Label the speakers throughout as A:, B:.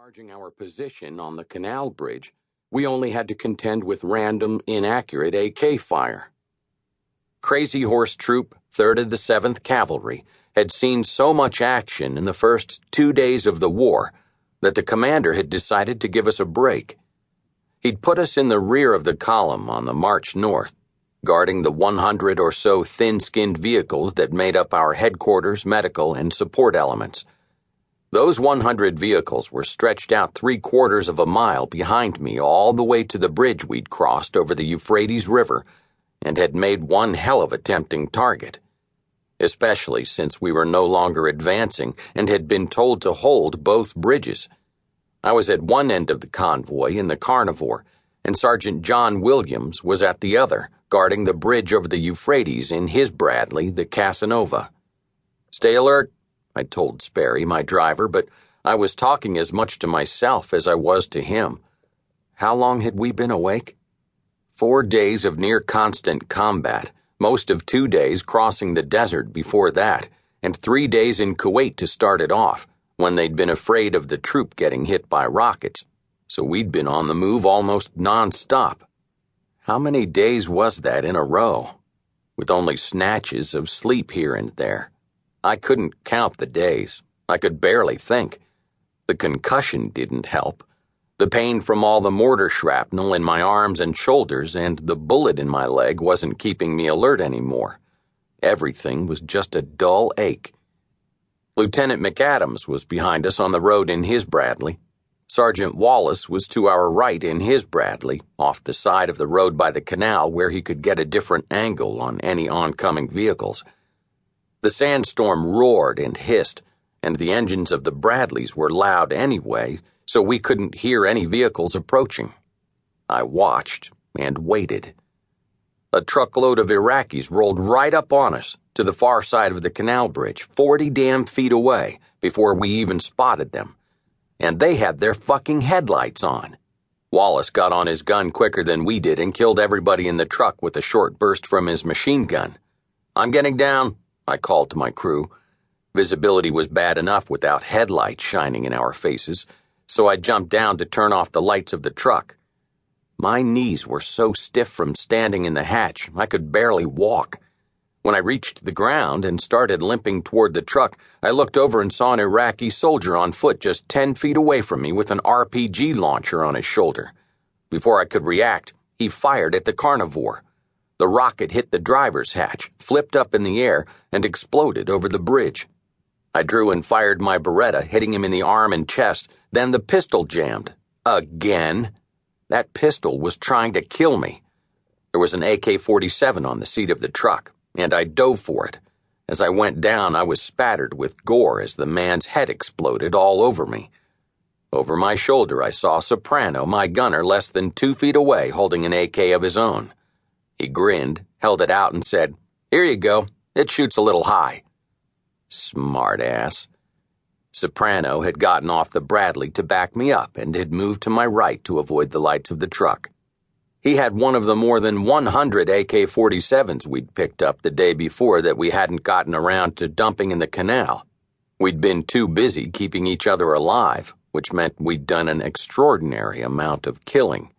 A: Charging our position on the canal bridge, we only had to contend with random, inaccurate AK fire. Crazy Horse Troop, 3rd of the 7th Cavalry, had seen so much action in the first 2 days of the war that the commander had decided to give us a break. He'd put us in the rear of the column on the march north, guarding the 100 or so thin-skinned vehicles that made up our headquarters, medical, and support elements. Those 100 vehicles were stretched out 3/4 of a mile behind me all the way to the bridge we'd crossed over the Euphrates River and had made one hell of a tempting target, especially since we were no longer advancing and had been told to hold both bridges. I was at one end of the convoy in the Carnivore, and Sergeant John Williams was at the other, guarding the bridge over the Euphrates in his Bradley, the Casanova. "Stay alert," I told Sperry, my driver, but I was talking as much to myself as I was to him. How long had we been awake? 4 days of near-constant combat, most of 2 days crossing the desert before that, and 3 days in Kuwait to start it off, when they'd been afraid of the troop getting hit by rockets, so we'd been on the move almost non-stop. How many days was that in a row, with only snatches of sleep here and there? I couldn't count the days. I could barely think. The concussion didn't help. The pain from all the mortar shrapnel in my arms and shoulders and the bullet in my leg wasn't keeping me alert anymore. Everything was just a dull ache. Lieutenant McAdams was behind us on the road in his Bradley. Sergeant Wallace was to our right in his Bradley, off the side of the road by the canal where he could get a different angle on any oncoming vehicles. The sandstorm roared and hissed, and the engines of the Bradleys were loud anyway, so we couldn't hear any vehicles approaching. I watched and waited. A truckload of Iraqis rolled right up on us, to the far side of the canal bridge, 40 damn feet away, before we even spotted them. And they had their fucking headlights on. Wallace got on his gun quicker than we did and killed everybody in the truck with a short burst from his machine gun. "I'm getting down," I called to my crew. Visibility was bad enough without headlights shining in our faces, so I jumped down to turn off the lights of the truck. My knees were so stiff from standing in the hatch, I could barely walk. When I reached the ground and started limping toward the truck, I looked over and saw an Iraqi soldier on foot just 10 feet away from me with an RPG launcher on his shoulder. Before I could react, he fired at the Carnivore. The rocket hit the driver's hatch, flipped up in the air, and exploded over the bridge. I drew and fired my Beretta, hitting him in the arm and chest. Then the pistol jammed. Again. That pistol was trying to kill me. There was an AK-47 on the seat of the truck, and I dove for it. As I went down, I was spattered with gore as the man's head exploded all over me. Over my shoulder, I saw Soprano, my gunner, less than 2 feet away, holding an AK of his own. He grinned, held it out, and said, "Here you go. It shoots a little high." Smart ass. Soprano had gotten off the Bradley to back me up and had moved to my right to avoid the lights of the truck. He had one of the more than 100 AK-47s we'd picked up the day before that we hadn't gotten around to dumping in the canal. We'd been too busy keeping each other alive, which meant we'd done an extraordinary amount of killing.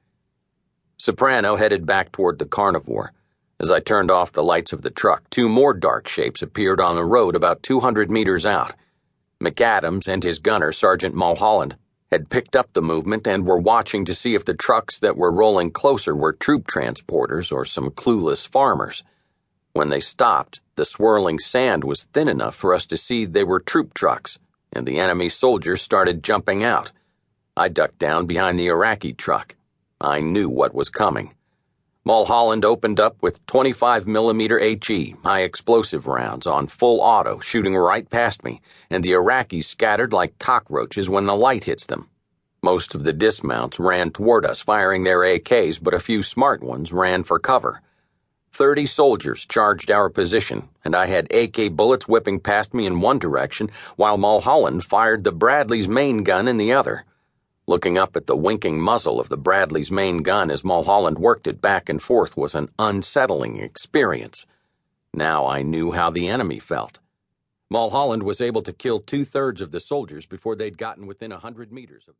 A: Soprano headed back toward the Carnivore. As I turned off the lights of the truck, 2 more dark shapes appeared on the road about 200 meters out. McAdams and his gunner, Sergeant Mulholland, had picked up the movement and were watching to see if the trucks that were rolling closer were troop transporters or some clueless farmers. When they stopped, the swirling sand was thin enough for us to see they were troop trucks, and the enemy soldiers started jumping out. I ducked down behind the Iraqi truck. I knew what was coming. Mulholland opened up with 25mm HE, high-explosive rounds on full auto, shooting right past me, and the Iraqis scattered like cockroaches when the light hits them. Most of the dismounts ran toward us, firing their AKs, but a few smart ones ran for cover. 30 soldiers charged our position, and I had AK bullets whipping past me in one direction, while Mulholland fired the Bradley's main gun in the other. Looking up at the winking muzzle of the Bradley's main gun as Mulholland worked it back and forth was an unsettling experience. Now I knew how the enemy felt. Mulholland was able to kill 2/3 of the soldiers before they'd gotten within 100 meters of